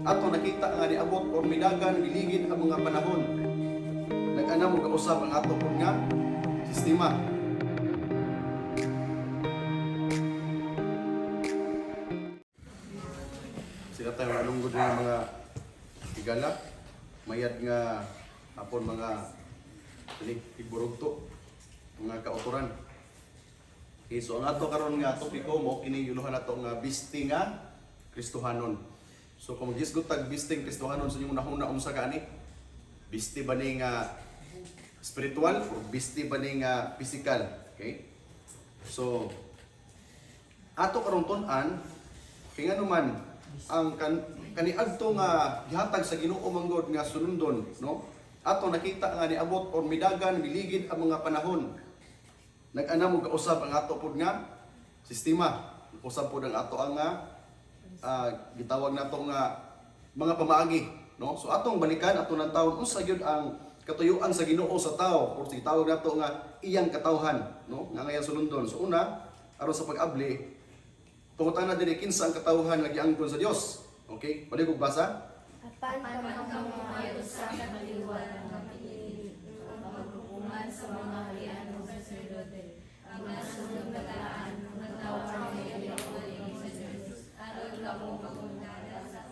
ato nakita nga niabot or midagan giligid ang mga panahon. Nag-ana mo kausab ang ato pud nga sistema. Sila tayo nalunggod ng mga higala, mayad nga hapon mga igburugto, mga kauturan. Okay, so ang ato karon nga topiko mo kini yuluhan nato nga bisti nga Kristohanon. So kung gisgot tag bisting Kristohanon sa inyong nahuna unsa gani? Bisti ba ni nga spiritual o bisti ba ni nga physical? Okay? So ato karon tun-an kay nganuman ang kaniadto nga gihatag sa Ginoo manggod nga sunundon, no? Ato nakita nga niabot or midagan miligid ang mga panahon. Nag-ana mo kausab ang ato pud nga sistema. Usab pud ang ato ang gitawag nato nga mga pamaagi, no? So atong balikan ato nang taon unsa gyud ang katuyuan sa Ginoo sa tao or gitawag nato nga iyang katawhan, no? Nga ngayon sunundon. So una, aron sa pag-abli, tungutan na diri kinsa ang katawhan nga giangkon sa Dios. Okay? Pwede ko basa? Apan kamayo sa kaliwan ng maghukuman sa mga harian ng sacerdote, ang nasunod na daan ng tawaran ng iyong sa Diyos, at ang lamong pagpuntada sa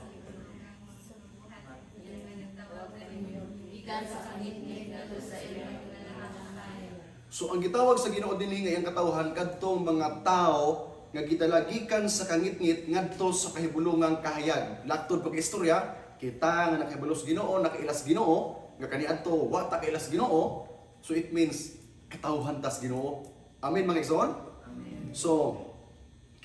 ikan sa kangit-ngit at sa iyong nananakayan. So ang gitawag sa Ginoo dinhi nga iyang katawhan kadtong mga tao nga gidalagikan sa kangit-ngit ngadto sa kahibulungang kahayag. Laktod pag istorya, kita nga nakahibalo sa Ginoo, nakailas Ginoo, nga kaniadto wa ta kailas Ginoo. So it means katawhan tas Ginoo. Amen mga igsoon? So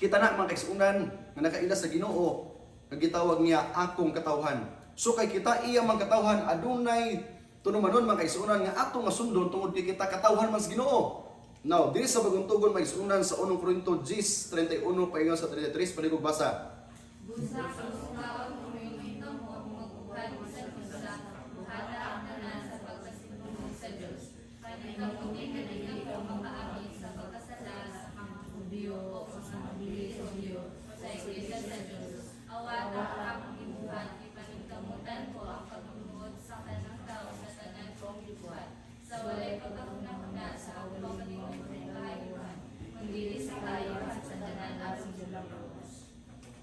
kita na mga kaigsuonan nga nakailas sa Ginoo, nga gitawag niya akong katawhan. So kay kita iya man katawhan adunay tunumanon mga kaigsuonan nga atong masundon tungod kay kita katawhan man sa Ginoo. Now, diri sa bagong tugon maigsuonan sa 1 Corinto 10:31 paingon sa 33 panig basa. Busa sa sukaon kumimito mo magbuhat sa busa, buhata ang tanan sa pagpasinunog sa Diyos. Kanitang kundi kanili ka makaagi sa pagkasala sa mga Hudyo o sa mga Hudyo sa Iglesia sa Diyos. Awata ang ibuhat, ipaningkamutan ko ang pagbubuhat sa kanang tao sa tanan kong ibuhat. Sa walay pagkakuna sa awang kalimong kahayuhan, kundi sa kahayuhan sa tanan aron Diyos.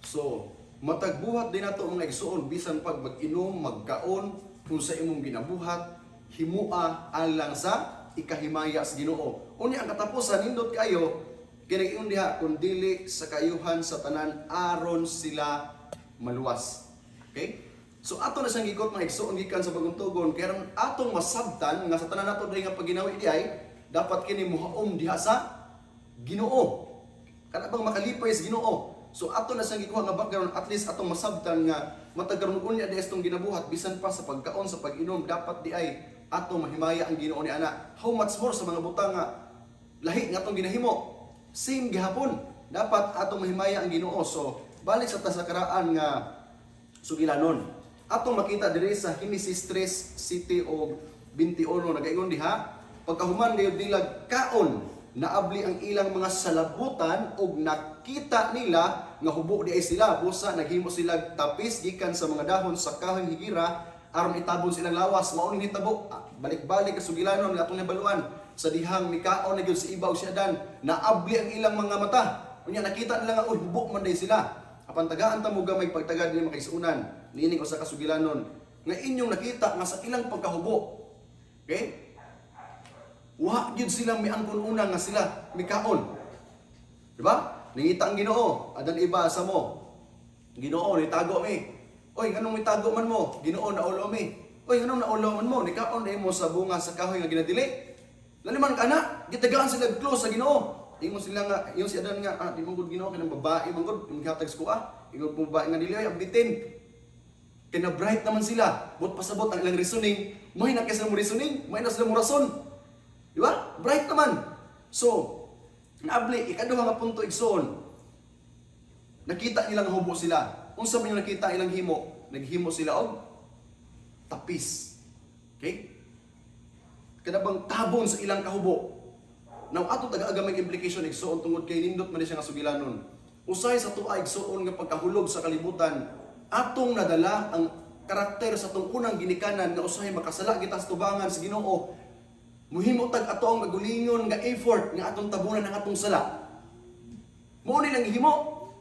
So, matagbuhat din nato mga igsuon bisan pag mag-inom, magkaon kung sa imong ginabuhat, himua alang sa ikahimaya sa Ginoo. Unya ang katapusan nindot kayo kini diha kun dili sa kayuhan sa tanan aron sila maluwas. Okay? So ato na siyang gikot mga igsuon gikan sa bagong tugon kaya atong masabtan nga sa tanan nato diri nga pagginawi diay dapat kini muhaom diha sa Ginoo. Kana bang makalipay sa Ginoo. So ato na siyang gikuha nga background at least atong masabtan nga matagaron unya diay itong ginabuhat bisan pa sa pagkaon sa pag-inom dapat diay atong mahimaya ang Ginoo ni ana. How much more sa mga butang nga lahi nga atong ginahimo. Same gihapon. Dapat atong mahimaya ang Ginoo. So balik sa tasakaraan nga sugilanon. Atong makita diri sa Genesis 3 City o 21 nagaingon diha pagkahuman gayud nila kaon naabli ang ilang mga salabutan ug nakita nila nga hubo di ay sila busa naghimo sila tapis gikan sa mga dahon sa kahoy higira aron itabon silang lawas mao ni hitabo balik-balik ka sugilanon nga atong nabaluan sa dihang mikaon na gyud sa ibaw si Adan naabli ang ilang mga mata unya nakita nila nga uy hubo man day sila apan tagaan ta mo gamay pagtagad ni makaisunan nining usa ka sugilanon nga inyong nakita nga sa ilang pagkahubo. Okay? Wa gyud silang miangkon una nga sila mikaon. Di ba? Ningita ang Ginoo, adan iba sa mo. Ginoo nitago mi. Oy, nganong mitago man mo? Ginoo naulo mi. Oy, nganong naulo man mo? Nikaon mo sa bunga sa kahoy nga ginadili. Laliman kana, gitagaan sila close sa Ginoo. Ingon sila nga, yung si Adan nga, di mo gud Ginoo kanang babae man gud, imong hatag ko ingon po babae nga dili ay ambitin. Kaya bright naman sila. But pasabot ang ilang reasoning. May na kaysa mo reasoning. May na sila mo rason. Di ba? Bright naman. So, naabli, ikaduha nga punto igsoon. Nakita nilang hubo sila. Unsa man yung nakita ilang himo? Naghimo sila og tapis. Okay? Kada bang tabon sa ilang kahubo. Now, ato taga-agamay implication igsoon tungod kay nindot man siya nga sugilanon. Usay sa tuwa igsoon nga pagkahulog sa kalibutan atong nadala ang karakter sa atong unang ginikanan nga usahay makasala kita sa tubangan sa Ginoo. Muhimo tag ato ang magulingon nga effort nga atong tabunan ang atong sala. Mao ni lang himo,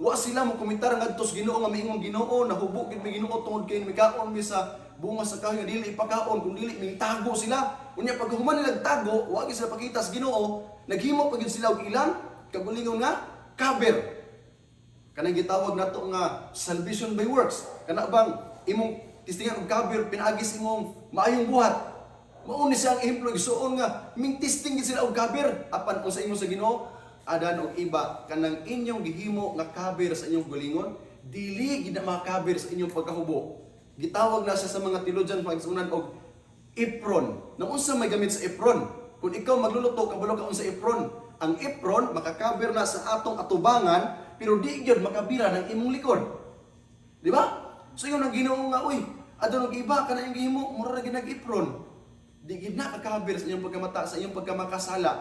wa sila mo komentar ngadto sa Ginoo nga miingon Ginoo nahubo gid mi Ginoo tungod kay mikaon mi sa bunga sa kahoy nga dili ipakaon kun dili ning tago sila. Unya pag human nila tago, wa gyud sila pakita sa Ginoo, naghimo pa gyud sila og ilang kagulingon nga cover. Kanang gitawag nato nga salvation by works. Kana bang imong testingan og cover pinaagis imong maayong buhat. Mao ni siya ang ehemplo igsuon nga ming testing gid sila og cover apan unsa imo sa Ginoo adan og iba kanang inyong gihimo nga cover sa inyong gulingon dili gid na maka-cover sa inyong pagkahubo. Gitawag na siya sa mga theologian pagsunan og apron. Nang unsa may gamit sa apron? Kung ikaw magluluto kabalo ka unsa apron, ang apron maka-cover na sa atong atubangan pero di gyud makabira ng imong likod. Di ba? So yun ang Ginoo nga uy, adun og iba kana yung gihimo mura ra ginag apron. Di gid na ka-cover sa inyong pagkamata sa inyong pagkamakasala.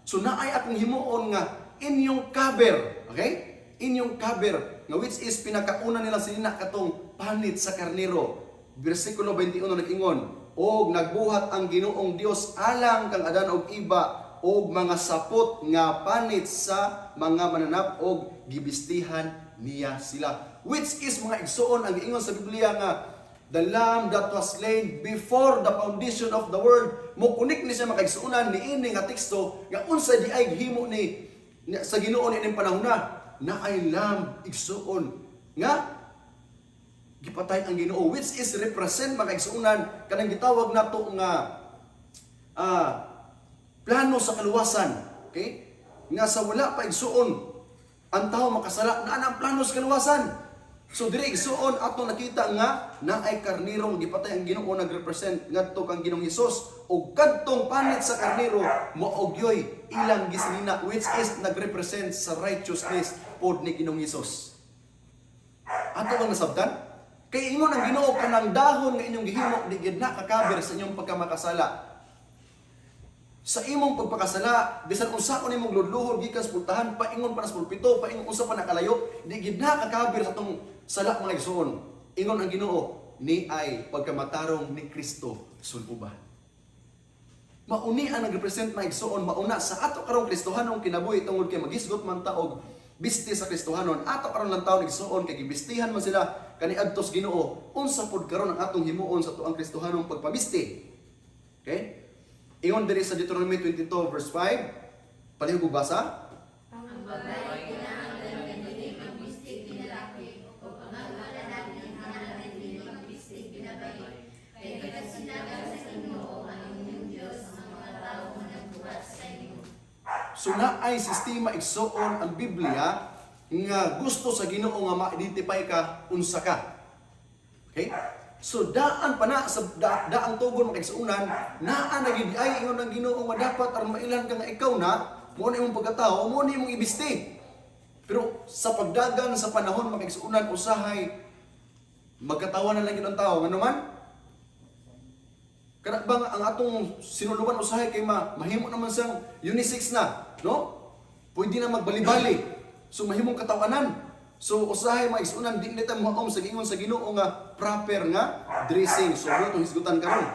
So naay akong himuon nga inyong cover, okay? Inyong cover nga which is pinakauna nila sinina katong panit sa karnero. Bersikulo 21 nag-ingon, og nagbuhat ang Ginoong Dios alang kang adan og iba og mga sapot nga panit sa mga mananap og gibistihan niya sila. Which is mga igsuon ang giingon sa Biblia nga the lamb that was slain before the foundation of the world. Mo kunik ni siya makaigsuonan ni ini nga teksto nga unsa di ay himo ni sa Ginoo ni ining panahona na ay lamb igsuon nga gipatay ang Ginoo which is represent mga igsuonan kanang gitawag nato nga plano sa kaluwasan. Okay? Nga sa wala pa igsuon ang tao makasala na ang plano sa kaluwasan. So diri igsuon ato nakita nga naay karnirong gipatay ang Ginoo nagrepresent ngadto kang Ginoong Hesus ug kadtong panit sa karniro maogyoy ilang gisinina which is nagrepresent sa righteousness pod ni Ginoong Hesus. Ato bang nasabtan? Kay ingon ang Ginoo kanang dahon nga inyong gihimo di gid nakakaber sa inyong pagkamakasala. Sa imong pagpakasala, bisan unsa ko nimong ludluhod gikan sa pultahan, paingon pa na sa pulpito, paingon unsa pa nakalayo, di gid nakakabir sa tong sala mga igsoon. Ingon ang Ginoo, ni ay pagkamatarong ni Kristo sulbuba. Mauni ang nagrepresent mga igsoon, mauna sa ato karong Kristohanong kinabuhi tungod kay maghisgot man ta og bisti sa Kristohanon. Ato karon lang taon igsoon kay gibistihan man sila kaniadtos Ginoo. Unsa pod karon ang atong himuon sa tuang Kristohanong pagpabisti. Okay? Ingon diri sa Deuteronomy 22 verse 5. Palihog basa. Ang babae kinahanglan nga dili magbistig ginalaki o pangalanan natin kinahanglan dili magbistig ginabayi. Kay ginasinagan sa Ginoo ang inyong Dios ang mga tawo nga nagbuhat sa inyo. So naay sistema igsoon ang Biblia nga gusto sa Ginoo nga ma-identify ka unsa ka. Okay? So daan pa na sa daang tugon makaigsuunan, naa na gid ay ingon ang Ginoo nga dapat aron mailan ka nga ikaw na mo na imong pagkatao, mo na imong ibisti. Pero sa pagdagan sa panahon makaigsuunan usahay magkatawa na lang gid ang tao nganuman. Kana bang ang atong sinuluban usahay kay mahimo naman siyang unisex na, no? Pwede na magbali-bali. So mahimong katawanan. So usahay mga isunan di nita moom sa gingon sa Ginoo nga proper nga dressing. So dito hisgutan karon.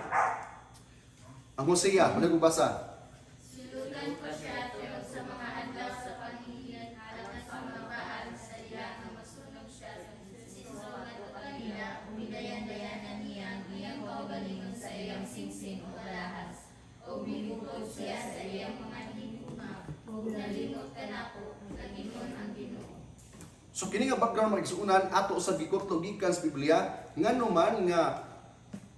Ang Hosea, magbasa. Sulutan ko siya tungod sa mga adlaw sa panghihiyan at sa mga baal sa ila nga masunog siya sa siso nga kanila umidayan-dayanan niya ang iyang kaugalingon sa iyang singsing o alahas. O binukod siya sa iyang mga himuma o nalimot ka na po nagingon ang Ginoo. So kini nga background mga igsuunan ato sa gikotlo gikan sa Biblia nganuman nga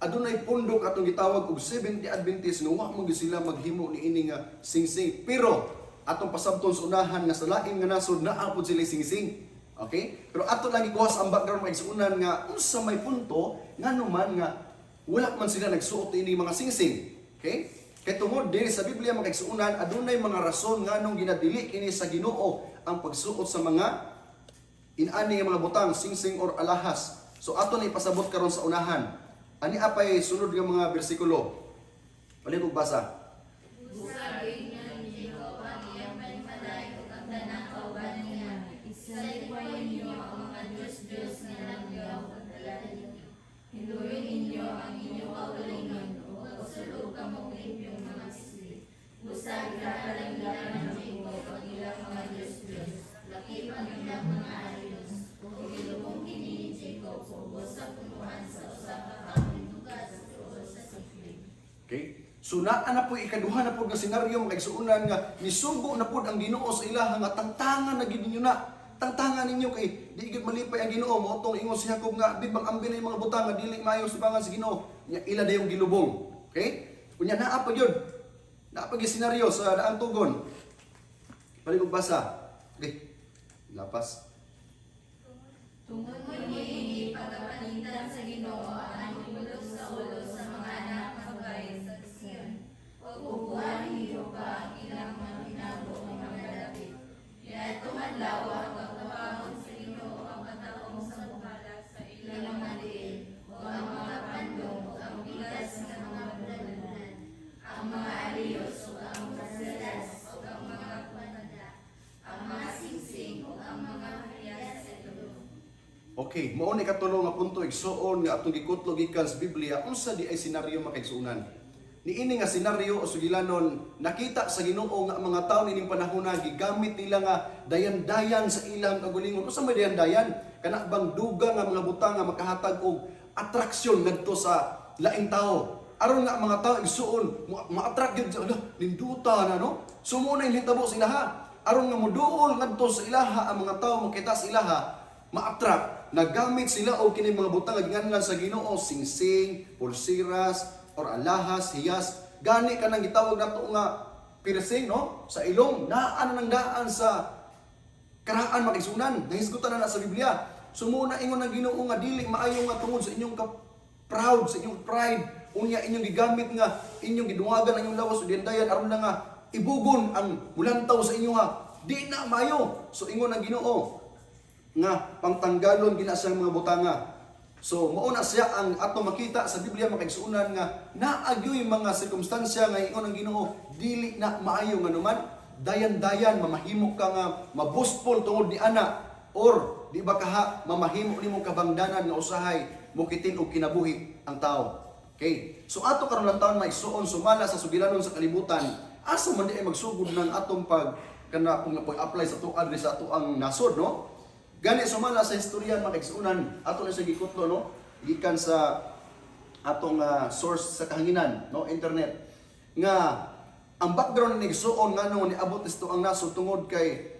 adunay pundok atong gitawag og 70 Adventist nga wa mo gyud sila maghimo ni ini nga singsing. Pero atong pasabton sa unahan nga sa lain nga nasod naa pod sila singsing. Okay? Pero ato lang ikuha ang background mga igsuunan nga unsa may punto nganuman nga wala man sila nagsuot ini mga singsing. Okay? Kay tungod diri sa Biblia mga igsuunan adunay mga rason nganong ginadili kini sa Ginoo ang pagsuot sa mga inani nga mga butang, singsing or alahas. So ato na ipasabot karon sa unahan. Ani apay sunod nga mga bersikulo. Palihog basa. Busagin niya ni Jacob ang iyang panimalay ug ang tanang kauban niya. Sa likwayon niyo ang mga Diyos-Diyos nga langyaw, So naa na po ikaduha na po nga senaryo mga igsuonan nga nisugo na po ang Ginoo sa ilaha nga tangtangan na gid ninyo na. Tangtangan ninyo kay di gid malipay ang Ginoo mo tong ingon si Jacob nga big bang ambi na yung mga butang nga dili maayo sa pangan sa Ginoo. Nya ila dayong gilubong. Okay? Kunya naa pa gyud. Naa pa gyud senaryo sa daang tugon. Paligog basa. Okay. Lapas. Tungkol kini pagpapalitan sa Ginoo ang ulos sa ulos sa mga anak ng babae sa Sion. Pagkukuhan ni Jehova ang ilang mga tinago ng mga David. Niadtong adlaw ang pagtabangon sa Ginoo ang katawong sa buhala sa ilang mga diin o ang mga pandong o ang bigas sa mga bulalunan, ang mga aliyos o ang masilas o ang mga panada, ang mga singsing o ang mga hiyas sa ilong. Okay, mao ni katulo nga punto igsuon nga atong gikutlo gikan sa Biblia unsa di ay senaryo makaigsuonan. Niini nga senaryo o sugilanon nakita sa Ginoo nga mga tawo nining panahona gigamit nila nga dayan-dayan sa ilang kagulingon. Unsa may dayan-dayan? Kana bang duga nga mga butang nga makahatag og atraksyon ngadto sa laing tawo. Aron nga mga tawo igsuon ma-attract gyud sa ninduta na no. Sumuna yung hitabo sa ilaha. Aron nga moduol ngadto sa ilaha ang mga tawo makita sa ilaha ma-attract. Nagamit sila o kini mga butang nga ginganlan sa Ginoo, singsing, pulsiras, or alahas, hiyas. Gani ka nang gitawag nato nga piercing, no? Sa ilong, daan nang daan sa karaan makisunan. Nahisgutan na sa Biblia. Sumuna ingon ng Ginoo nga dili maayo nga tungod sa inyong proud, sa inyong pride, unya inyong gigamit nga inyong gidungagan ang inyong lawas o diandayan aron na nga ibugon ang mulantaw sa inyo nga di na maayo. So ingon ng Ginoo nga pangtanggalon gina sa mga butanga. So mao na siya ang ato makita sa Biblia makaigsuonan nga naagyoy mga sirkumstansya nga ingon ang Ginoo dili na maayo nga naman dayan-dayan mamahimo ka nga mabuspol tungod ni ana or di ba kaha mamahimo nimo kabangdanan nga usahay mukitin og kinabuhi ang tao. Okay? So ato karon lang taon maigsuon sumala sa sugilanon sa kalibutan asa man di ay magsugod ng atong pag kana kung apply sa tuad sa ato ang nasod, no? Gani sumala sa istorya makaigsuonan ato na sa gikutlo, no? Gikan sa atong source sa kahanginan, no, internet nga ang background ni igsuon nga nung niabot isto ang nasod tungod kay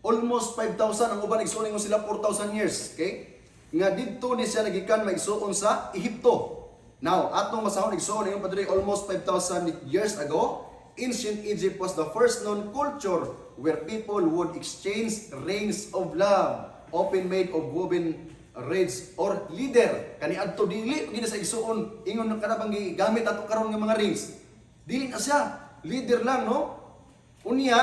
almost 5,000 ang uban igsuon ingon sila 4,000 years, okay? Nga didto ni siya nagikan maigsuon sa Ehipto. Now, atong masahon igsuon ingon padre almost 5,000 years ago, ancient Egypt was the first known culture where people would exchange rings of love, often made of woven reeds or leather. Kani adto dili gina sa igsuon ingon kana bang gigamit ato karon nga mga rings. Dili na siya, leather lang, no? Unya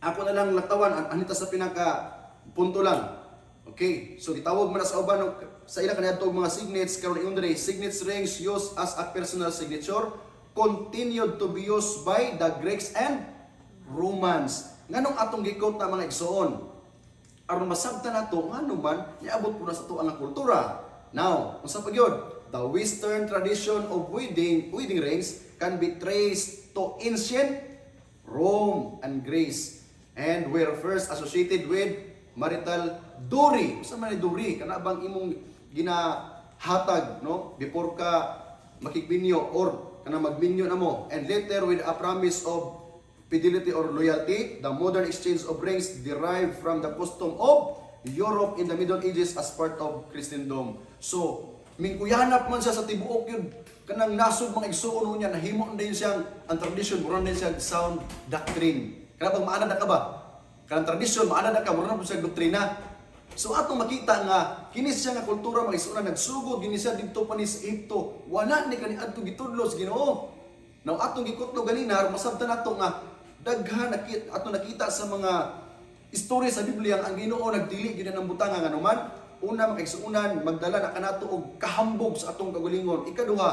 ako na lang latawan anita sa pinaka punto lang. Okay, so gitawag man na sa uban sa ila kaniadto mga signets karon ingon diri signet rings used as a personal signature continued to be used by the Greeks and Romans. Nganong atong gikot na mga igsuon? Aron masabtan nato ngano man niabot po na sa tuang nga kultura. Now, unsa pa gyud? The Western tradition of wedding rings can be traced to ancient Rome and Greece and were first associated with marital dowry. Unsa man ni dowry? Kana bang imong ginahatag, no? Before ka makigbinyo or kana magbinyo na mo, and later with a promise of fidelity or loyalty. The modern exchange of rings derived from the custom of Europe in the Middle Ages as part of Christendom. So, mingkuyanap man siya sa tibuok yun, kanang nasod mga igsuon niya, nahimo din siyang, ang tradition, mura din siya sound doctrine. Kaya pag maanad na ka ba? Kanang tradition, maanad na ka, mura na po siya doktrina. So atong makita nga kini siya nga kultura mga igsuonan nagsugod gini siya didto pa ni sa Ehipto. Wala ni kani adto gitudlo sa Ginoo. Now atong gikutlo ganina masabtan nato nga daghan ato nakita sa mga istorya sa Biblia ang Ginoo nagdili gyud ng butanga nga naman. Una makaigsuonan magdala na kanato og kahambog sa atong kagulingon. Ikaduha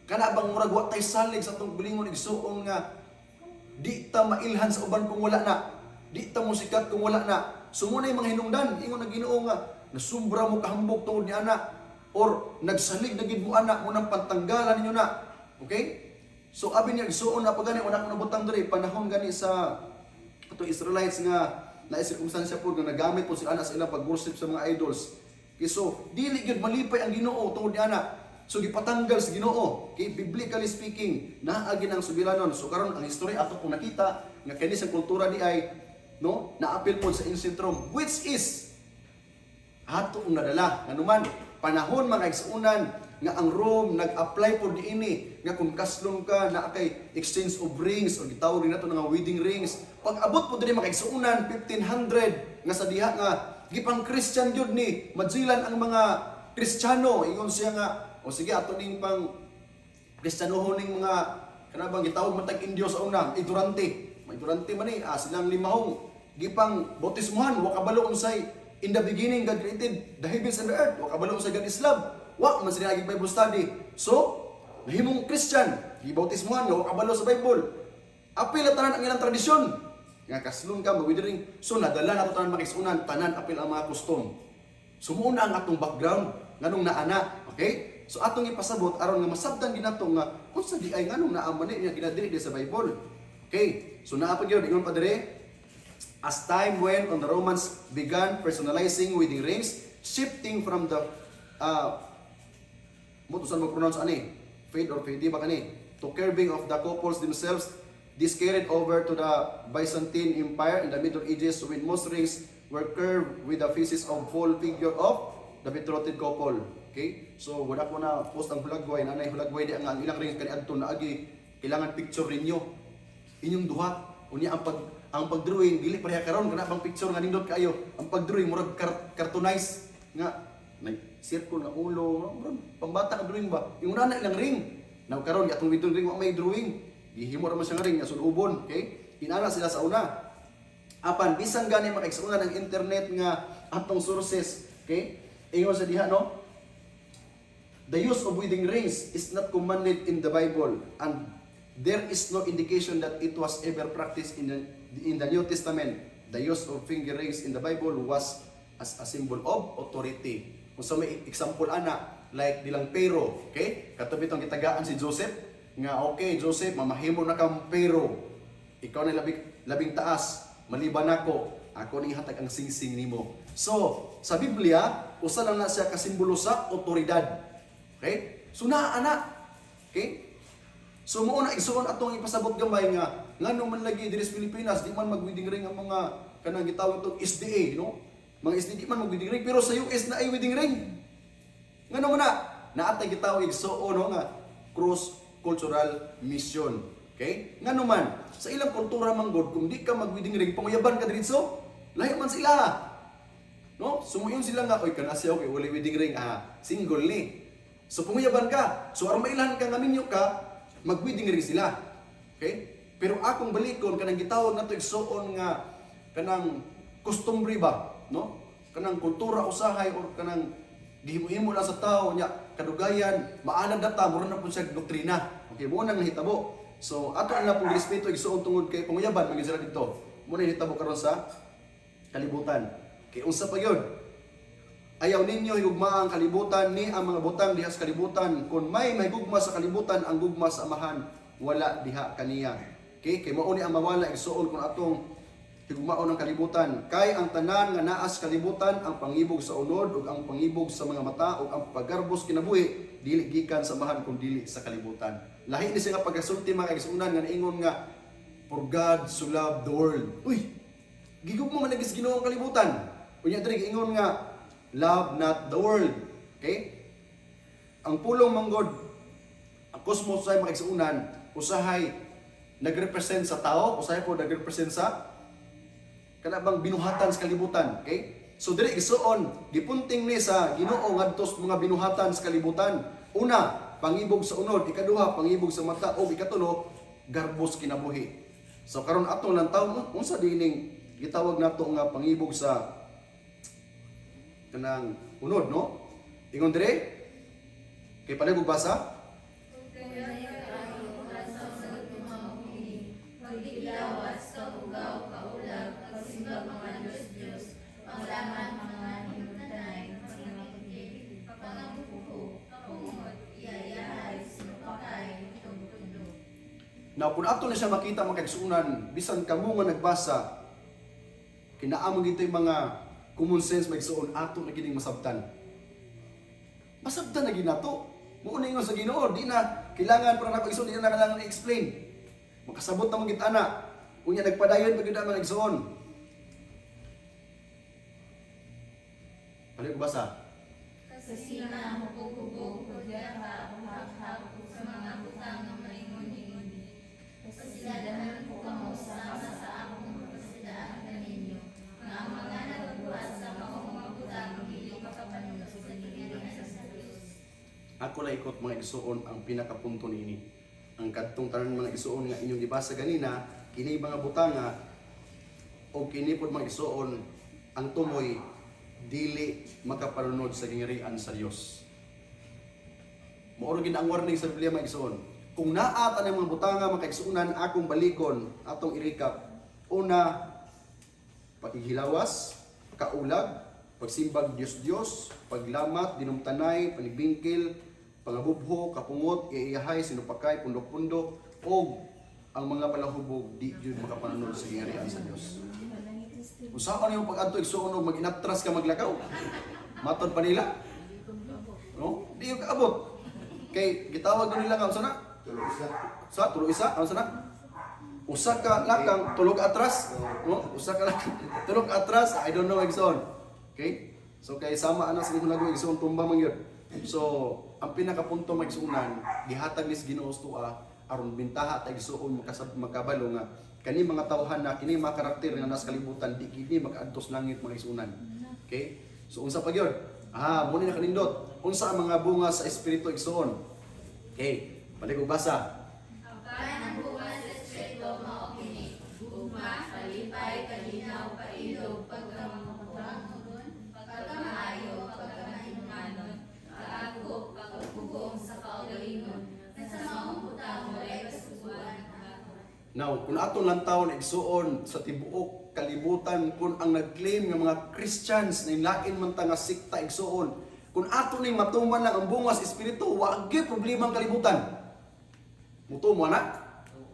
kana bang murag wa tay salig sa atong kagulingon igsuon nga di ta mailhan sa uban kung wala na. Di ta mo sikat kung wala na. Sumunay mga hinungdan, ingon ng Ginoo nga, nasumbra mo kahambog tungod ni anak, or nagsalig na gid mo anak mo nang pantanggalan ninyo na. Okay? So abi niya igsuon na pagani una ko nabutang diri panahon gani sa ato Israelites nga na circumstansya po nga nagamit po sila anak sa ilang pag-worship sa mga idols. Okay, so dili gyud malipay ang Ginoo tungod ni anak. So gipatanggal sa Ginoo. Okay, biblically speaking, naa ginang subiranon. So karon ang history ato kung nakita nga kini sa kultura di ay no, naapil po sa ancient Rome, which is ato ang nadala nganuman panahon mga igsuunan nga ang Rome nag-apply po diini nga kung kaslom ka na kay exchange of rings o gitawag rin nato nga wedding rings. Pag abot po diri mga igsuunan 1500 nga sa diha nga gipang Christian jud ni madsilan ang mga Kristiyano ingon siya nga o sige ato ning pang Kristiyanohon ning mga kanabang gitawag matag Indio sa una, idurante. May durante man ni silang limahong gipang bautismuhan wa kabalo unsay in the beginning God created the heavens and the earth. Wa kabalo unsay God is love. Wa man sila agi Bible study. So, nahimong Christian, gibautismuhan nga wa kabalo sa Bible. Apil tanan ang ilang tradisyon. Nga kaslon ka magwidring. So nadala nato tanan makisunan tanan apil ang mga custom. Sumuuna ang atong background nganong naana, okay? So atong ipasabot aron nga masabtan ginato nga unsa di ay nganong naa man niya ginadiri sa Bible. Okay? So naa pa gyud ingon pa dire as time went on the Romans began personalizing wedding rings, shifting from the mutusan mo pronounce ani? Fade or fade ba kani? To curving of the couples themselves. This carried over to the Byzantine Empire in the Middle Ages when most rings were curved with the faces of full figure of the betrothed couple. Okay? So wala ko na post ang hulagway, nanay hulagway di ang ilang rings kani adto na agi kailangan picture ninyo. Inyong duha unya ang pagdrawing dili pareha karon kana bang picture nga nindot kaayo. Ang pagdrawing murag cartoonize nga may circle na ulo, murag pambata nga drawing ba. Yung una na ilang ring. Now karon atong wedding ring wa may drawing. Gihimo ra man siya nga ring nga sulubon, okay? Inana sila sa una. Apan bisan gani makaigsunan ng internet nga atong sources, okay? Ingon sa diha no? The use of wedding rings is not commanded in the Bible and there is no indication that it was ever practiced in the New Testament. The use of finger rings in the Bible was as a symbol of authority. Kung sa may example ana, like dilang pero, okay? Katabi itong kitagaan si Joseph, nga okay Joseph, mamahimo na kang pero, ikaw na labing taas, maliban ako ni hatag ang singsing nimo. So, sa Biblia, usa lang na siya kasimbolo sa otoridad. Okay? So ana, okay? So mo na igsuon atong ipasabot gamay nga ngano man lagi diri sa Pilipinas di man mag-wedding ring ang mga kanang gitawag tong SDA, no? Mga SDA di man mag-wedding ring pero sa US na ay wedding ring. Ngano man naatay gitawag igsuon no nga cross cultural mission. Okay? Ngano man sa ilang kultura manggod kung di ka mag-wedding ring panguyaban ka diretso, lahi man sila. No? Sumuyon sila nga oy kana siya okay wala wedding ring single ni. So panguyaban ka. So aron mailan ka nga minyo ka mag-wedding ring sila. Okay? Pero akong balikon kanang gitawag nato igsuon nga kanang customary ba, no? Kanang kultura usahay or kanang gihimo-himo lang sa tao nya kadugayan, maanad data mura na pud siya doktrina. Okay, mo nang nahitabo. So ato na pud respeto igsuon tungod kay panguyaban magin sila dito. Mo na nahitabo karon sa kalibutan. Kay unsa pa gyud? Ayaw ninyo higugma ang kalibutan ni ang mga butang diha sa kalibutan. Kung may mahigugma sa kalibutan, ang gugma sa amahan wala diha kaniya. Okay, kay mao ni ang mawala igsuon kung atong higugmaon ang kalibutan. Kay ang tanan nga naas kalibutan, ang pangibog sa unod ug ang pangibog sa mga mata ug ang pagarbos kinabuhi dili gikan sa amahan kun dili sa kalibutan. Lahi ni siya nga pagasulti mga igsuunan nga niingon nga for God so loved the world. Uy, gigugma man nagis Ginoo ang kalibutan. Unya diri ingon nga love not the world. Okay? Ang pulong manggod, ang cosmos ay mga igsuunan, usahay nagrepresent sa tao, usahay po nagrepresent sa kanabang binuhatan sa kalibutan. Okay? So diri igsuon, gipunting ni sa Ginoo ngadto sa mga binuhatan sa kalibutan. Una, pangibog sa unod, ikaduha, pangibog sa mata, o ikatulo, garbos kinabuhi. So karon ato lang tawo, unsa dining gitawag nato nga pangibog sa kanang unod, no? Ingon dire kay palay basa Pagdilawas, kaugaw, kaulag, pagsimbag mga Diyos, panglaman mga hinutanay, pagmamagiging, papangabuko, kapungod, iyayahay, sinupakay, tundo-tundo. Now, kung ato na siya makita mga kaigsuunan, bisan kamo nga nagbasa, kinaamang ito yung mga common sense magsuon ato na gining masabtan. Masabtan na ginato. Muuni nga sa Ginoo, di na kailangan para nako igsoon, di na kailangan i-explain. Makasabot na magit ana. Unya nagpadayon pag gyud man igsoon. Ano ko basa? Kasi na hubog-hubog ko ka uhak-hak sa mga butang nga maingon-ingon. Pasidadahan ko kamo sama sa akong pasidaan kaninyo. Nga ang mga nagbuhat sa maong mga butang dili makapanunod sa tingin sa Diyos. Ako na ikot mga igsoon ang pinakapunto niini. Ang kadtong tanan mga igsoon nga inyong gibasa ganina, kini mga butanga o kini pod mga igsoon ang tumoy dili makapanunod sa gingirian sa Dios. Mao gid ang warning sa Biblia mga igsoon. Kung naa ta ng mga butanga mga igsuonan akong balikon atong i-recap. Una, paghihilawas, kaulag, pagsimbag Dios-Dios, paglamat, dinumtanay, panibingkil, pangabubho, kapungot, iiyahay, sinupakay, pundok-pundok, o ang mga palahubog di yun makapanunod sa gingarian sa Dios. Usapan yung pag-adto igsuon og mag-inatras ka maglakaw. Matod pa nila. No? Di yung kaabot. Kay gitawag nila nga unsa na? Tulo isa. Ano na? Usa ka lakang tulog atras. No? Usa ka lakang tulog atras. I don't know igsoon. Okay? So kay sama ana sa mga igsoon tumba man gyud. So ang pinakapunto magsuunan gihatag ni Ginoo tuwa aron bintaha ta igsuon makabalo nga kani mga tawhan na kini mga karakter nga nasa kalibutan di kini makaadtos langit mga igsuonan. Okay? So unsa pa gyud? Muna na kanindot. Unsa ang mga bunga sa espiritu igsuon? Okay, balik og basa. Ang kanang bunga sa Espiritu mao kini: ugma, palipay, kalinaw, pailog, pagkamanghugon, pagkamaayo, pagkamahinumanon, kaagop, pagpugong sa kaugalingon. Sa maong butang walay kasuguan. Now, kung aton lang taon igsuon sa tibuok kalibutan kung ang nag-claim nga mga Christians na lain man ta nga sikta igsuon, kung ato ning matuman lang ang bunga sa espiritu, wag gyud problema ang kalibutan. Mutuman na?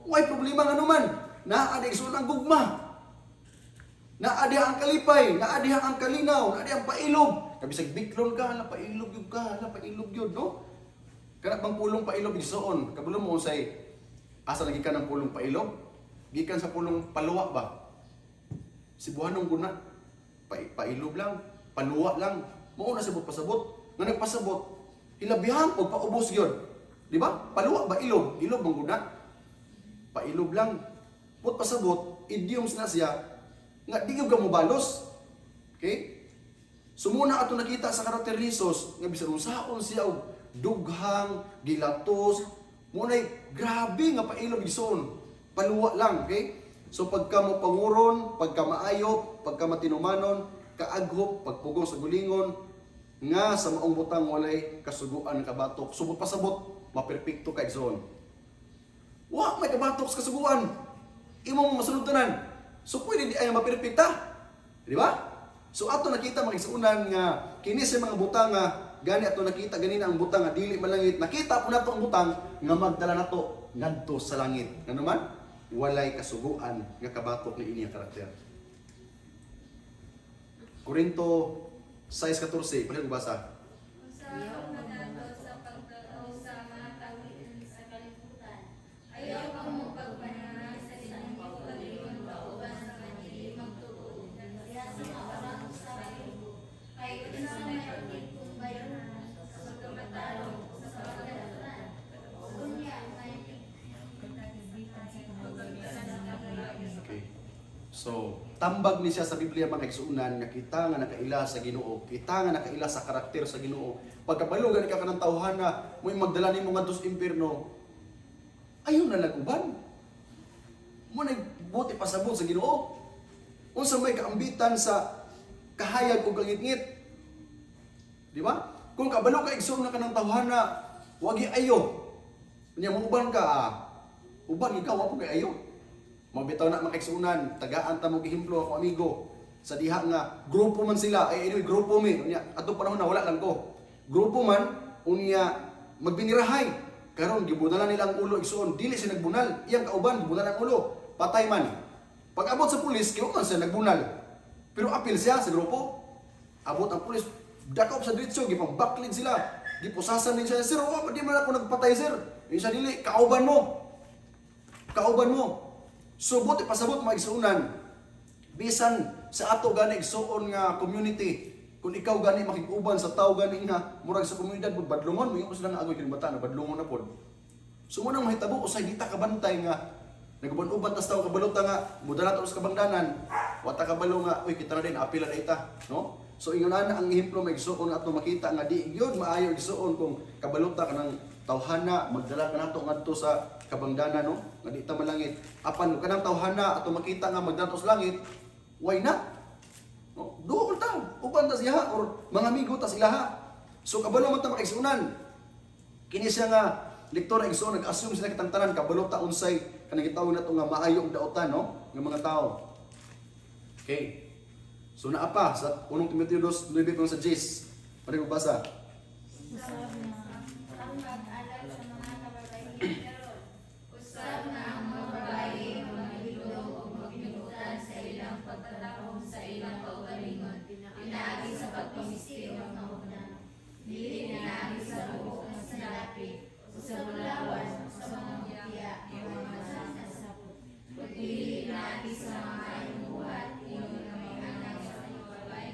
Way problema nga naman. Naa di igsuon ang gugma. Naa di ang kalipay, naa di ang kalinaw, naa di ang pailog. Kabisag biklon ka, hala pailog yun ka, hala pailog yun, no? Kana bang pulong pailog igsuon? Kabalo mo say asa lagi ka ng pulong pailog? Gikan sa pulong paluwa ba? Sibuhanong guna. Pailog lang, paluwa lang. Mao na sabot pasabot. Nga nagpasabot, hilabihan og paubos gyud. Di ba? Paluwa ba ilog? Ilog bang guna? Pailog lang. Put pasabot, idioms na siya nga di gyud ka mobalos. Okay? Sumuna ato nakita sa karakter ni Jesus nga bisan unsaon siya og dughang, gilatos, munay grabe nga pailog igsoon. Paluwa lang, okay? So pagka mo panguron, pagka maayo, pagka matinumanon, kaaghop, pagpugong sa gulingon, nga sa maong butang walay kasuguan ng kabatok. Subot pasabot, maperpekto ka igsoon. Wa may kabatok sa kasuguan. Imong masunod tanan. So pwede di ay maperpekta. Di ba? So ato nakita mga igsuunan nga kini sa mga butang nga gani ato nakita ganina ang butang nga dili malangit. Nakita po nato ang butang nga magdala nato ngadto sa langit. Nga naman walay kasuguan nga kabatok ni ini ang karakter. Korinto 6:14, pwede mo basa? Sa pagkanato sa pagkakaw sa mga kawian sa kalibutan, ayaw ka mong pagpanahan sa inyong pagkalingon kauban sa kanili magtuo. Kaya sa mga parang sa kalibo, kay isa may ating kung bayaran sa pagkamatalo sa pagkakatan. Kunya, may Okay. So, tambag ni siya sa Biblia mga igsuunan nga kita nga nakaila sa Ginoo, kita nga nakaila sa karakter sa Ginoo. Pagkabalugan ka kanang tawhana, mo magdala nimo ngadto sa impierno. Ayaw na laguban. Mo nagbuti pasabot sa Ginoo. Unsa may kaambitan sa kahayag ug kangitngit. Di ba? Kung kabalo ka igsuon na kanang tawhana, wag ayo. Unya mo uban ka, uban ikaw wa po kay ayo. Mabitaw na makaigsuunan, tagaan ta mo gihimplo ako amigo. Sa diha nga grupo man sila, anyway grupo mi. Unya adto panahon na wala lang ko. Grupo man unya magbinirahay. Karon gibunalan nila ang ulo igsuon, dili siya nagbunal. Iyang kauban gibunalan ang ulo, patay man. Pag abot sa pulis, kiyo man siya nagbunal. Pero apil siya sa grupo. Abot ang pulis, dakop sa diretso, gipang backlead sila. Gipusasan din siya, sir, di man ako nagpatay, sir. Yung siya dili, kauban mo. Kauban mo. So, buti pasabot mga igsuunan. Bisan sa ato gani igsuon nga community, kung ikaw gani makiguban sa tao gani nga, murag sa komunidad po, badlungon mo, yung sila nga agoy kinibata na badlungon na po. So, munang mahitabo, usay di ta kabantay nga, nagaban-uban tas tao kabalota nga, mudala ta sa kabangdanan, wata kabalo nga, uy, kita na din, apila na ita, no? So ingon ana ang ehemplo may igsuon ato makita nga di gyud maayo igsuon kung kabalota kanang tawhana magdala ka nato ngadto sa kabangdanan no nga di ta malangit apan kanang tawhana ato makita nga magdala sa langit why not no duol ta uban ta siya or mga amigo ta sila ha so kabalo man ta makaigsuonan kini siya nga lektor igsuon nag-assume sila kitang tanan kabalota unsay kanang gitawag nato nga maayo og daotan no nga mga tao okay. So naapa sa 1 Timoteo 2:9 sa Jis. Pwede ko basa. Usab ang mag-alab sa mga kababaihan karon. Usab na ang mga babae maghilom o magpinutan sa ilang pagtatapong sa ilang kaugalingon. Pinaagi sa pagpamistiyo ng kahunan. Dili pinaagi sa buhok ng sinalapi o sa bulawan sa mga mutya o mga nasasapot. Dili pinaagi sa mga ayong buhat iyon na mga anak sa mga babae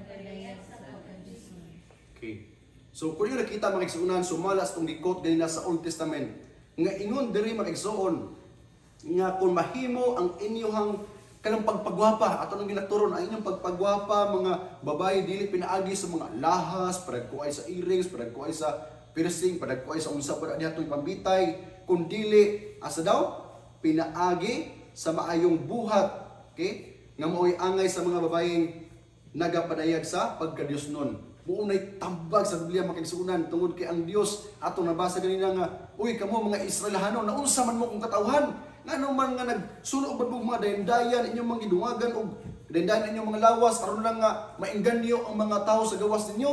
pagdalayan sa pagkadismo. Okay. So kung yung nakita mga igsuonan, sumalas itong gikot ganina sa Old Testament. Nga ingon diri mga igsuon, nga kung mahimo ang inyong kanang pagpagwapa, ato nang ginaturon, ang inyong pagpagwapa, mga babae, dili pinaagi sa mga lahas, padagkuay sa earrings, padagkuay sa piercing, padagkuay sa unsa pa diha itong pambitay, kung dili, asa daw? Pinaagi sa maayong buhat. Okay? Nga mao'y angay sa mga babaeng nagapadayag sa pagkadiyosnon. Muunay tambag sa Biblia makigsuunan tungod kay ang Dios ato nabasa ganina nga uy kamo mga Israelhano naunsa man mo kung katawhan ngano man nga nagsulo og mga dayandayan inyong mga gidungagan og dayandayan inyong mga lawas aron lang nga maengganyo ang mga tao sa gawas ninyo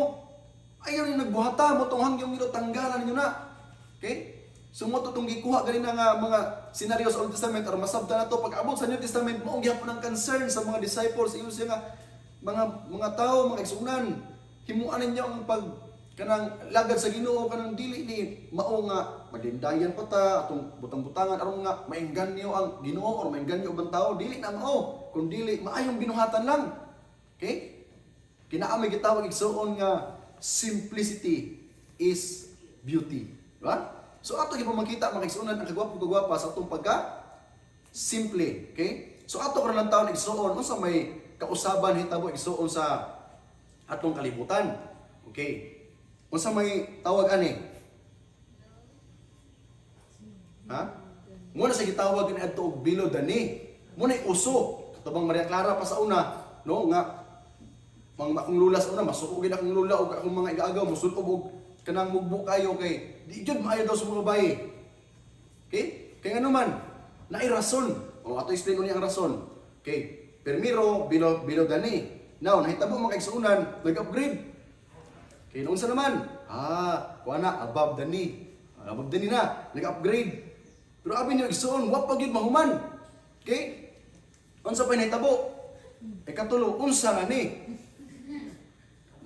ayaw ni nagbuhata mo tong hangyong nilo tanggalan ninyo na okay so mo tong gikuha ganina nga mga senaryo sa Old Testament aron masabtan nato pag-abot sa New Testament mo gyapon ang concern sa mga disciples ingon siya nga mga tao mga igsuunan himuan ninyo ang pag kanang lagad sa Ginoo kanang dili ni mao nga madindayan pa ta atong butang-butangan aron nga maengganyo ang Ginoo or maengganyo ubang tao dili na mao kun dili maayong binuhatan lang okay kinaamay gitawag igsuon nga simplicity is beauty di ba so ato gyud makita makigsuonan ang kagwapo sa atong pagka simple okay so ato karon lang taon igsuon unsa may kausaban hitabo igsuon sa atong kalibutan. Okay. Unsa may tawag ani? Ha? Muna sa gitawag ni adto og bilo dani. Muna uso. Tabang Maria Clara pa sa una, no nga akong lula sa una masuko gid akong lula og akong mga igaagaw mosulob og kanang mugbo kayo kay di jud maayo daw sa mga babae. Okay? Kay ngano man naay rason. O ato explain ni ang rason. Okay. Primero bilo dani. Now, nahitabo mga kaigsuunan, nag-upgrade. Kaya noon sa naman, kuha na, above the knee. Above the knee na, nag-upgrade. Pero abin yung igsuon, wap pag yun mahuman. Okay? Unsa pa nahitabo? Katulo, unsa na ni?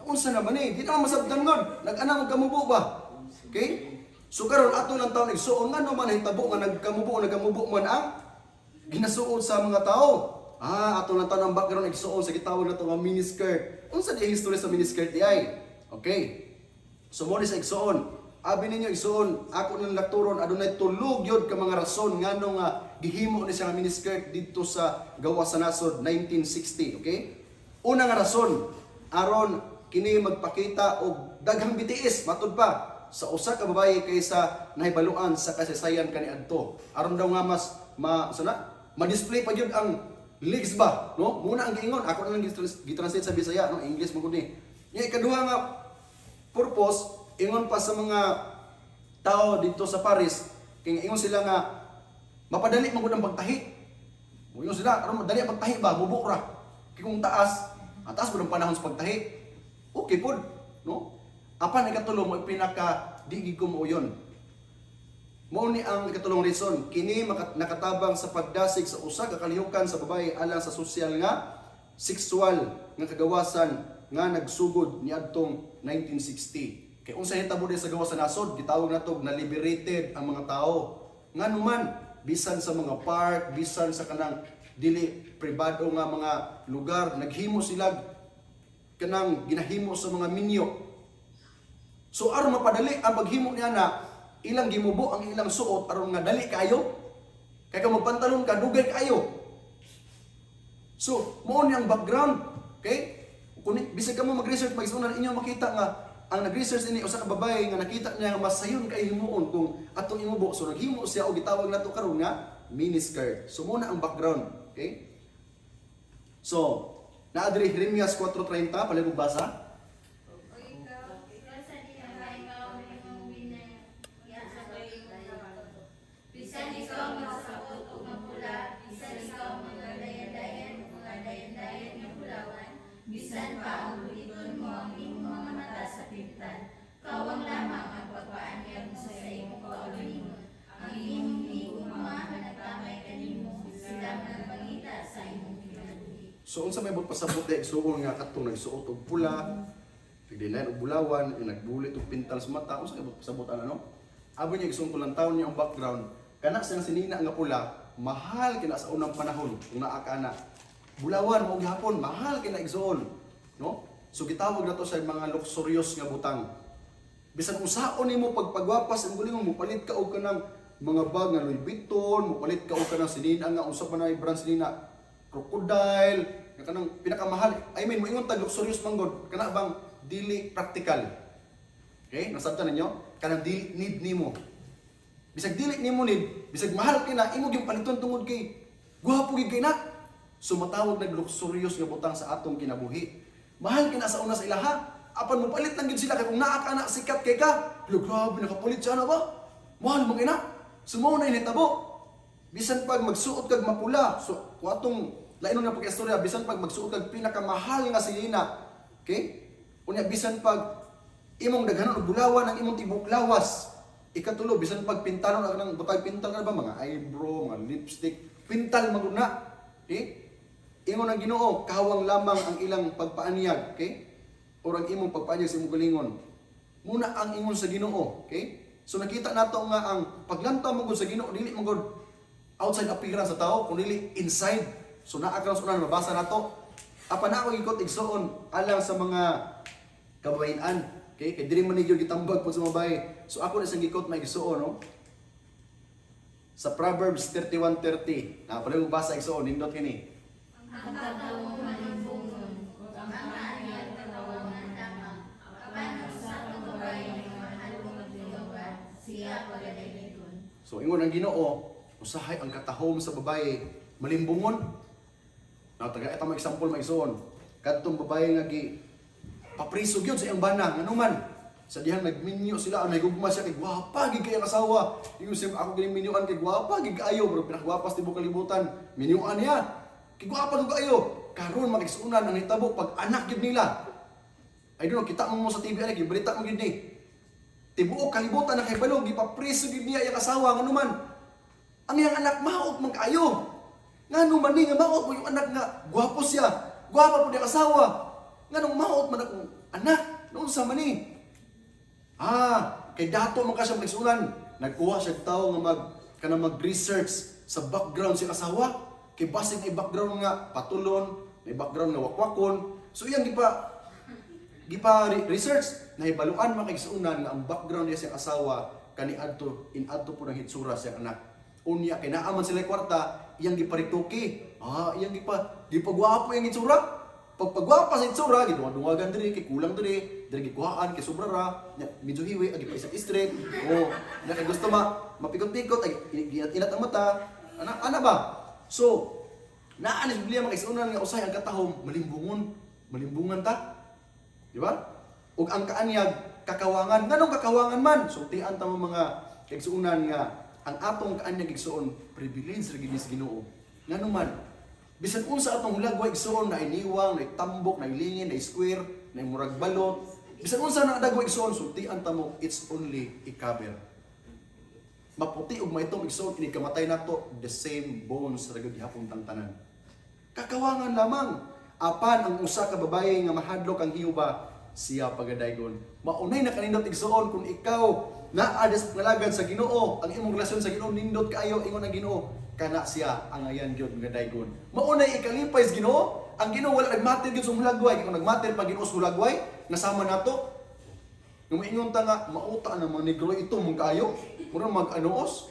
Unsa na ba ni? Di naman masabdan ngon. Nag-ana magkamubo ba? Okay? So karon ato lang taon igsuon, nga naman nahitabo, nga nagkamubo man ang ginasuod sa mga tao. Ato lang taon ang background igsuon sa gitawag na ito nga miniskirt. Unsa di history sa miniskirt di ay? Okay. So mo sa igsuon. Abi ninyo igsuon, ako nang lakturon adunay tulog yod ka mga rason ngano nga gihimo ni siya nga miniskirt didto sa gawas sa nasod 1960, okay? Una nga rason, aron kini magpakita og daghang BTS matud pa sa usa ka babaye kaysa nahibaluan sa kasaysayan kaniadto. Aron daw nga mas ma-display pa gyud ang legs ba, no? Muna ang giingon, ako na lang gitranslate sa Bisaya, no? English mo gud ni. Yung ikaduha nga purpose, ingon pa sa mga tao dito sa Paris, kaya ingon sila nga mapadali man gud ang pagtahi. Ingon sila, aron madali ang pagtahi ba, bubuk ra. Kaya kung taas mo ng panahon sa pagtahi. Okay pod, no? Apan ikatulo mo pinaka di ko mo yon. Mao ni ang ikatulong reason, kini nakatabang sa pagdasig sa usa ka kalihukan sa babae alang sa sosyal nga sexual nga kagawasan nga nagsugod niadtong 1960. Kay unsa hitabo di sa gawa sa nasod, gitawag nato na liberated ang mga tao. Nganuman bisan sa mga park, bisan sa kanang dili pribado nga mga lugar, naghimo sila kanang ginahimo sa mga minyo. So aron mapadali ang paghimo niya na ilang gimubo ang ilang suot aron nga dali kayo. Kay ka magpantalon ka dugay kayo. So mao ni ang background, okay? Kung bisag ka mo mag-research mag-isunan inyo makita nga ang nag-research ini usa ka babae nga nakita niya nga mas sayon kay himuon kung atong imubo. So naghimo siya og gitawag nato karon nga miniskirt. So muna ang background, okay? So naa diri Jeremias 4:30 palibog basa. Bisan ikaw magsabot o mapula, bisan ikaw magadayan-dayan o magadayan-dayan ng bulawan, bisan pa ang buliton mo ang imong mga mata sa pintan, kawang lamang ang pagpaanyag mo sa imong kaugalingon. Ang imong higong mga nagtamay kanimo, sila nagpangita sa imong kinabuhi. So unsa may pasabot dek suon nga katong nagsuot og pula, nagdilayan og bulawan, nagbulit og pintal sa mata, unsa kay pasabot ano? Abo niya igsuon ko lang taon niya ang background. Kana siyang sinina nga pula, mahal kina sa unang panahon kung naa ka na. Bulawan mo gihapon, mahal kina igsuon, no? So gitawag nato sa mga luxurious nga butang. Bisan usaon nimo pagpagwapas ang gulingon mo palit ka og kanang mga bag nga Louis Vuitton, mo palit ka og kanang sinina nga unsa pa na brand sinina Crocodile, nga kanang pinakamahal. I mean, moingon tag luxurious manggod, kana bang dili practical. Okay? Nasabtan ninyo? Kanang dili need nimo. Bisag dili nimo need, bisag mahal kina, imo gyud paliton tungod kay gwapo gyud kay na. So matawag nag luxurious nga butang sa atong kinabuhi. Mahal kina sa una sa ilaha, apan mo palit lang gyud sila kay kung naa ka na sikat kay ka. Pero grabe nakapalit siya na ba? Mahal mo kina. Sumo na initabo. Bisan pag magsuot kag mapula, so kung atong lainon nga pagkastorya, bisan pag magsuot kag pinakamahal nga silina, okay? Unya bisan pag imong daghanon og bulawan ang imong tibok lawas. Ikatulo, bisan pag pintalon ang butay pintal ka ba mga eyebrow, mga lipstick, pintal maguna. Okay? Ingon ang Ginoo, kawang lamang ang ilang pagpaanyag, okay? O ang imong pagpaanyag sa imong galingon. Muna ang ingon sa Ginoo, okay? So nakita nato nga ang paglantaw mo sa Ginoo dili mo outside appearance sa tao, kung dili inside. So naa ka sa mabasa nato. Apa na ako ikot igsuon alang sa mga kabayan-an. Okay, kay diri man niyo gitambag po sa mabay. So ako na sang gikot may igsuon, no? Sa Proverbs 31:30. Na pala mo basa igsuon nindot kini. Ang katawang malimbungon, ang kaanyag katawangan lamang, kapano sa kababayan ng mahalong magdiyoga, siya pagadayon. So ingon ang Ginoo, usahay ang katahom sa babae malimbungon. Na taga eta mo example may igsuon. Kadtong babae nga gi papriso gyud sa iyang bana nganuman sa dihang nagminyo sila ang nagugma siya kay gwapa gid kay ang asawa yung sim ako gini minyuan kay gwapa gid kaayo pero pinakagwapas tibuok kalibutan minyuan niya kay gwapa gid kaayo karon makigsunan ang hitabo pag anak gid nila I don't know kita mo sa TV ani gibalita mo gid ni tibuok kalibutan na kay balog gipapriso gid niya iyang asawa nganuman ang iyang anak maot man kaayo nganuman ni nga maot mo yung anak nga gwapo siya gwapa pud iyang asawa nganong maot man akong anak noon sa mani. Kay dato man ka siya magsunan. Nagkuha siya tao nga mag-research sa background si asawa. Kay basig ay background nga patulon, may background nga wakwakon. So iyang gipa research na ibaluan man kay sunan nga ang background niya sa asawa kaniadto inadto po ng hitsura sa anak. Unya kay naaman sila kwarta, iyang giparituki. Iyang gipagwapo iyang hitsura. Pagpagwapa sa itsura, gidunga-dungagan diri, kay kulang diri gikuhaan, kay sobrara, medyo hiwi, agi pa isang straight, na kay gusto mapikot-pikot, inat ang mata, ana ba? So, naanis Biblia makaisunan nga usay ang katahom, malimbungan ta, di ba? Ug ang kaanyag, kakawangan, nganong kakawangan man? So, tiyan ta mo mga kaigsuunan nga, ang atong kaanyag igsuon, privilege ra gid sa Ginoo. Ngano man? Bisan unsa atong hulagwa igsuon na iniwang, na tambok, na ilingin, na square, na murag balot. Bisan unsa na dagwa igsuon, sultian ta mo, it's only a cover. Maputi ug maitong igsuon kini kamatay nato, the same bones ra gyud gihapon tang tanan. Kakawangan lamang. Apan ang usa ka babaye nga mahadlok ang hiuba siya pagadaygon. Maunay na kanindot igsuon kung ikaw naa sa pangalagad sa Ginoo, ang imong relasyon sa Ginoo nindot kaayo ingon ang Ginoo, kana siya ang ayan gyud nga daygon. Maunay ikalipay sa Ginoo, ang Ginoo wala nagmatter gyud sa hulagway, kung nagmatter pa Ginoo sa hulagway, nasama nato. Nung ingon ta nga mauta na mga negro ito mong kaayo, mura mag-anuos.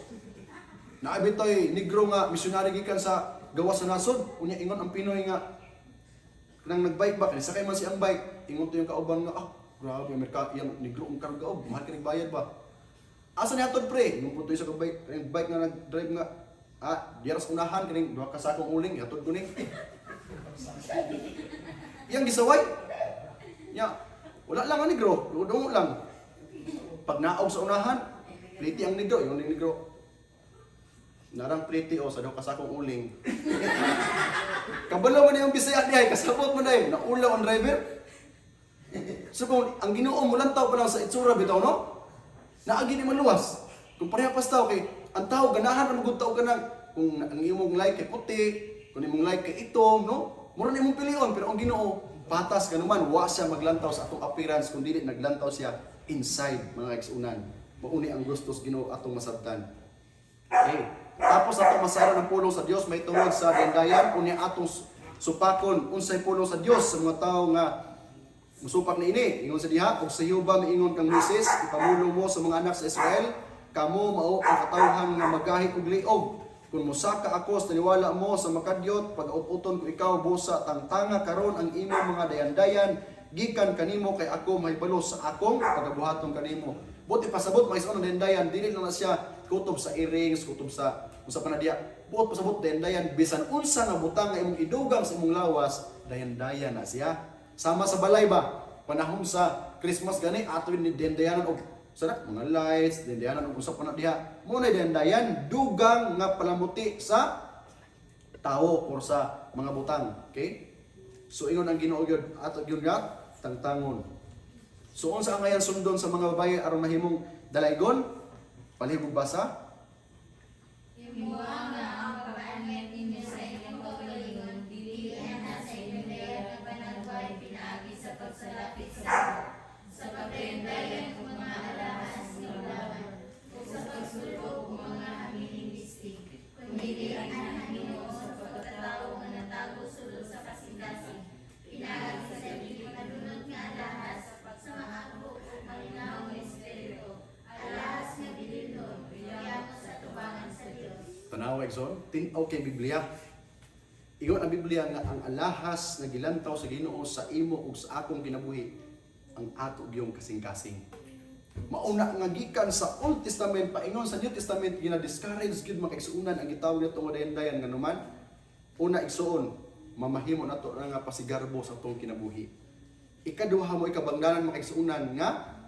Naabitoy negro nga misyonary gikan sa gawas sa nasod, unya ingon ang Pinoy nga nang nagbike ba, kaya sakay man siyang bike, ingon to yung kauban nga, grabe, Amerika, yung negro ang karga, mahal ka nagbayad ba? Asa niya ito, pre? Nung punto sa bike, yung bike nga nag-drive nga, diyaras unahan, kaning duha ka sakong uling, yatod ko ning. Yang gisaway, wala lang ang negro, dungo lang. Pag naog sa unahan, pretty ang negro, yung negro. Narang pretty sa duha ka sakong uling. Kabalo man yung Bisaya diay, kasabot mo na yun, naulaw ang driver. So kung ang Ginoo mo lang tao pa lang sa itsura bitaw no? Naagi ni maluwas. Kung pareha pas tao kay ang tao ganahan na magud tao kanang kung ang imong like kay puti, kung imong like kay itom no? Mura na imong pilion pero ang Ginoo patas kanuman wa siya maglantaw sa atong appearance kun dili naglantaw siya inside mga igsunan. Mauni ang gustos Ginoo atong masabtan. Okay. Tapos atong masara ng pulong sa Dios may tungod sa dendayan unya atong supakon unsay pulong sa Dios sa mga tawo nga musupak na ini. Ingon sa diha ug sa Yuba miingon kang Moises ipamulong mo sa mga anak sa Israel kamo mao ang katawhan nga magahi og liog kun mosaka ako sa tiniwala mo sa makadyot pag-uton ko ikaw busa tangtanga karon ang imong mga dayan-dayan gikan kanimo kay ako mahibalo sa akong pagabuhaton kanimo. Buti pasabot mga ison ang dayan dili lang na siya kutob sa earrings, kutob sa usa pa na diya. Buot pasabot dayan bisan unsa nga butang nga imong idugang sa imong lawas, dayan-dayan na siya. Sama sa balay ba? Panahon sa Christmas gani ato ni dayan-dayanan og sana mga lights, dayan-dayanan og usa pa na diha. Mo na dayan-dayan dugang nga palamuti sa tao or sa mga butang, okay? So ingon ang Ginoo gyud ato gyud nga tangtangon. So unsa ang ayan sundon sa mga babaye aron mahimong dalaygon? Palihog basa. Himuang na ang pag-anit ninyo sa inyong kaugalingon, dilihan na sa inyong dayan na panagway pinaagi sa pagsalapit sa Ginoo, sa pagdayan kung mga alahas ng laban, o sa pagsulog kung mga hamiling bistig, kung dilihan na Ginoo sa pagkatao nga natago sulod sa kasing-kasing, pinaagi sa dili kadunod nga alahas sa mga ako o malinaw nga espiritu, alahas nga bililon, biyamo sa tubangan sa Dios. Tanawa igsoon, tin-aw kay Biblia. Ingon ang Biblia nga ang alahas nga gilantaw sa Ginoo sa imo ug sa akong kinabuhi ang ato gyung kasing-kasing. Mauna nga gikan sa Old Testament paingon sa New Testament gina-discourage gyud mga igsuonan ang gitawag nato nga dayan-dayan nga naman. Una igsuon, mamahimo nato nga pasigarbo sa atong kinabuhi. Ikaduha mo ikabangdanan mga igsuonan nga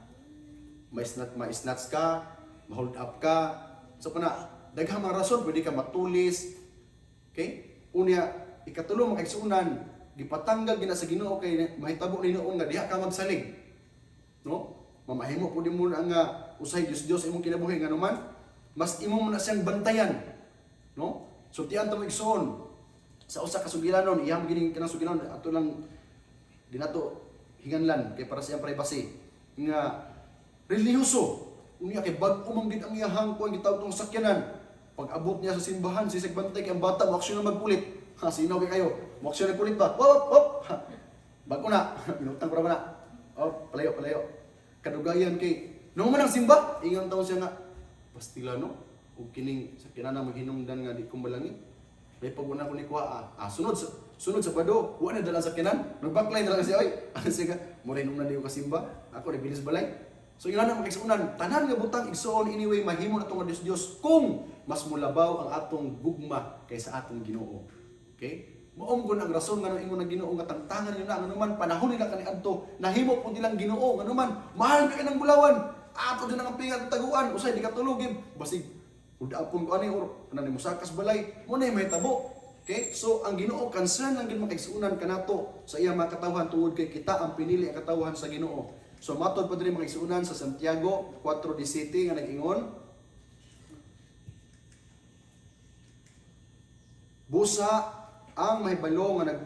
ma-snatch ka, ma-hold up ka. So pana daghang mga rason pwede ka matulis. Okay? Unya ikatulo mga igsuonan gipatanggal gina sa Ginoo kay mahitabo ni noon nga diha ka magsalig. No? Mamahimo pud mo nga usay Dios imong kinabuhi nga naman mas imo man na siyang bantayan. No? So tiyan ta mo igsoon sa usa ka sugilanon iyang gining kanang sugilanon ato lang dinato hinganlan kay para sa iyang privacy nga relihiyoso unya kay bag-o man gid ang iyahang kuan gitawag tong sakyanan pag abot niya sa simbahan sisig bantay kay ang bata mo aksyon na magkulit ha sinaw kay kayo mo aksyon na kulit ba hop bag-o na binutang para ba na palayo kadugayan kay nung man ang simba ingon taw siya nga pastila no ug kining sakyanan na maghinungdan nga di kumbalangi may paguna ko ni kuha sunod sa pado wa na dalang sakyanan nagbaklay na lang siya oy ano siya mo rin nung nandiyo ka simba ako nagbilis balay. So yun na makikisunan, tanan nga butang igsoon anyway mahimo na itong Diyos kung mas mulabaw ang atong gugma kaysa atong Ginoo. Okay? Maong ko ang rason nga nung ingon ng Ginoo nga tangtangan nyo na, nga naman panahon nila kaniadto, nahimo po nilang Ginoo, nga naman mahal ka ng bulawan, ato din ang pingat taguan, usay di ka tulugin, basig, udapon ko ani or anani mo sakas balay, mo na may tabo. Okay? So ang Ginoo concern lang gid makikisunan kanato sa iyang mga katawhan tungod kay kita ang pinili ang katawhan sa Ginoo. So matod pa diri mga igsuonan sa Santiago 4:17 nga nag-ingon busa ang mahibalo nga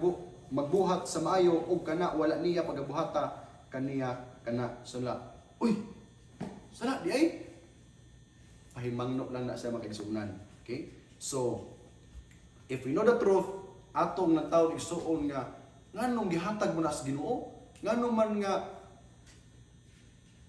magbuhat sa maayo ug kana wala niya pagabuhata kaniya kana sala. Uy, sala di ay. Pahimangno lang na siya makaigsuonan. Okay? So, if we know the truth, atong nataw igsuon nga nganong gihatag mo na sa Ginoo, nganong man nga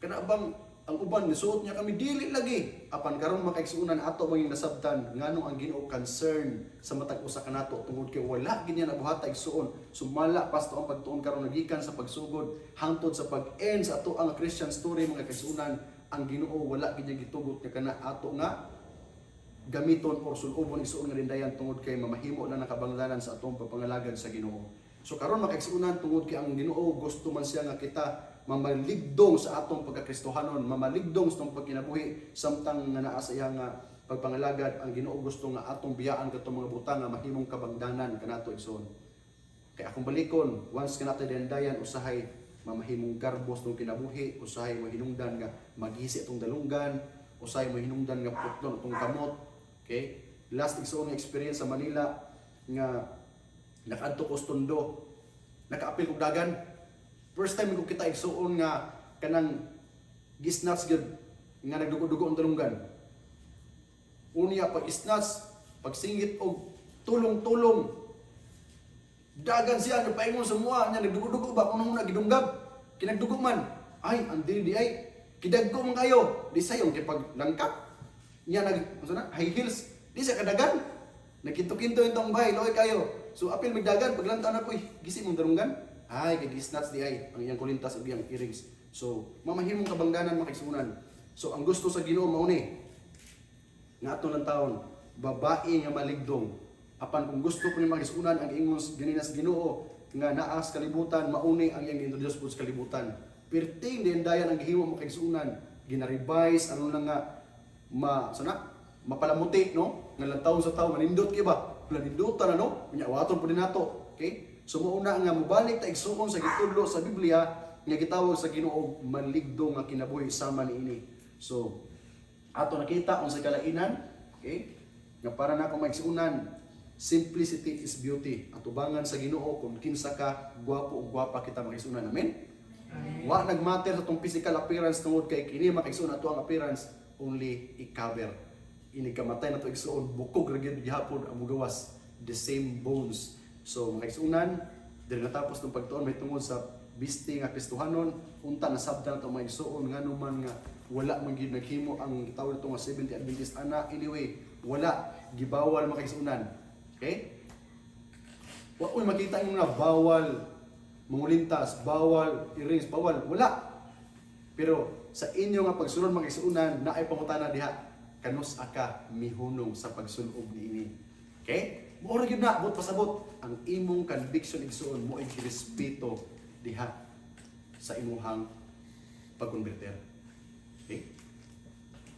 kana bang ang uban nisuot niya kami dili lagi apan karon makaigsuonan ato maging nasabtan nganong ang Ginoo concern sa matag usa kanato tungod kay wala gid niya nabuhata igsuon sumala pasto ang pagtuon karon nagikan sa pagsugod hangtod sa pag-end sa ato ang Christian story mga kaigsuonan ang Ginoo wala gid niya gitugot nga kana ato nga gamiton or sulubon igsuon nga dindayan tungod kay mamahimo na nakabanglanan sa atong pagpangalagad sa Ginoo. So karon makaigsuonan tungod kay ang Ginoo gusto man siya nga kita mamaligdong sa atong pagkakristohanon, mamaligdong sa atong pagkinabuhi samtang nga naa sa iya nga pagpangalagad ang Ginoo gusto nga atong biyaan kadtong mga butang nga mahimong kabangdanan kanato igsoon. Kay akong balikon, once kanato dindayan usahay mamahimong garbos tong kinabuhi, usahay mo hinungdan nga maghisi itong dalunggan, usahay mo hinungdan nga putlon itong kamot. Okay? Last igsoon nga experience sa Manila nga nakaadto ko sa Tondo, nakaapil kog dagan. First time ko kita igsuon nga kanang gisnats gyud nga nagdugo-dugo ang dalunggan. Unya pag isnats, pagsingit og tulong-tulong. Dagan siya napaingon sa mua nya nagdugo-dugo ba kuno na gidunggab. Kinagdugo man. Ay, andi di ay kidagko man kayo. Di sayong kay paglangkap. Nya high heels. Di sa kadagan. Nakinto-kinto itong bahay, loy kayo. So apil magdagan paglantaw na koy, gisi mong darunggan. Ay, kay gisnats di ay ang iyang kulintas ug iyang earrings. So mamahimong kabangdanan makaigsunan. So ang gusto sa Ginoo mao ni nga ato ng taon, babae nga maligdong. Apan kung gusto ko ni magisunan ang ingon ganina sa Ginoo nga naa sa kalibutan mauni ang iyang introduce po sa kalibutan. Perting din dayan ang gihimo makaigsunan, gina-revise ano lang nga mapalamuti no nga lantaw sa tawo manindot kay ba planindutan ano unya waton po din nato okay so mauna nga mobalik ta igsuon sa gitudlo sa Biblia nga gitawag sa Ginoo maligdong nga kinabuhi sama niini so ato nakita unsa kalainan okay nga para nako maigsuonan simplicity is beauty atubangan sa Ginoo kung kinsa ka gwapo o gwapa kita maigsuonan amen wa nagmatter sa tong physical appearance tungod kay kini makaigsuon ato ang appearance only i-cover ini kamatay na to igsuon bukog ra gyud gihapon ang mugawas the same bones so mga igsuonan diri natapos ng pagtuon may tungod sa bisti nga Kristohanon unta nasabtan to mga igsuon ngano man nga wala man gyud naghimo ang tawag to nga 70 Adventist ana anyway wala gibawal mga igsuonan okay wa oy makita imong na bawal mangulintas bawal earrings bawal wala pero sa inyo nga pagsulod mga igsuonan naay pangutana diha kanus aka mihunong sa pagsulob niini. Okay? Mura gyud na bot pasabot ang imong conviction igsuon mo ay respeto diha sa imuhang pagkonverter. Okay?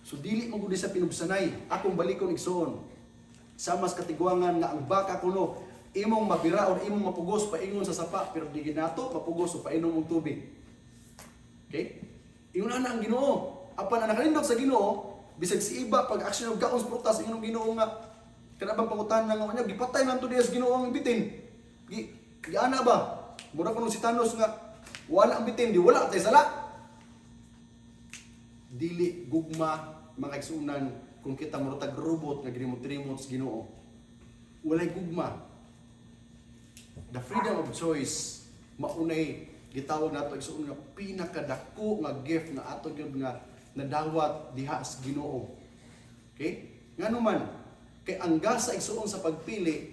So dili mo gud sa pinubsanay akong balikon igsuon. Sa mas katigwangan nga ang baka kuno imong mabiraon imong mapugos paingon sa sapa pero di ginato mapugos o painom og tubig. Okay? Ingon ana ang Ginoo. Apan ang nakalindog sa Ginoo bisag si iba pag action og gaon sa prutas ingon Ginoo nga kanabang pangutan nga nya gipatay man to diha sa Ginoo ang bitin. Giana ba? Mura kuno si Thanos nga wala ang bitin di wala tay sala. Dili gugma mga igsuonan kung kita murag robot nga ginimot-rimot sa Ginoo. Walay gugma. The freedom of choice maunay gitawag nato igsuon nga pinakadako nga gift nga ato gyud nga nadawat diha sa Ginoo. Okay? Ngano man kay ang gasa igsuon sa pagpili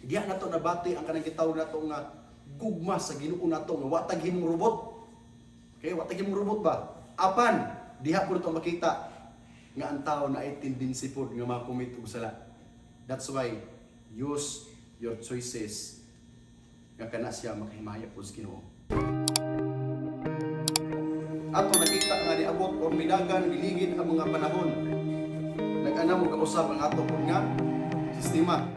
diha nato nabati ang kanang gitawag nato nga gugma sa Ginoo nato nga wa tag himong robot. Okay, wa tag himong robot ba? Apan diha pud to makita nga ang tao na ay tendency pud nga makomit og sala. That's why use your choices nga kana siya makahimaya pud sa Ginoo. Ato nakita nga niabot o midagan biligid ang mga panahon. Nag-ana mo kausap ang ato pud nga sistema.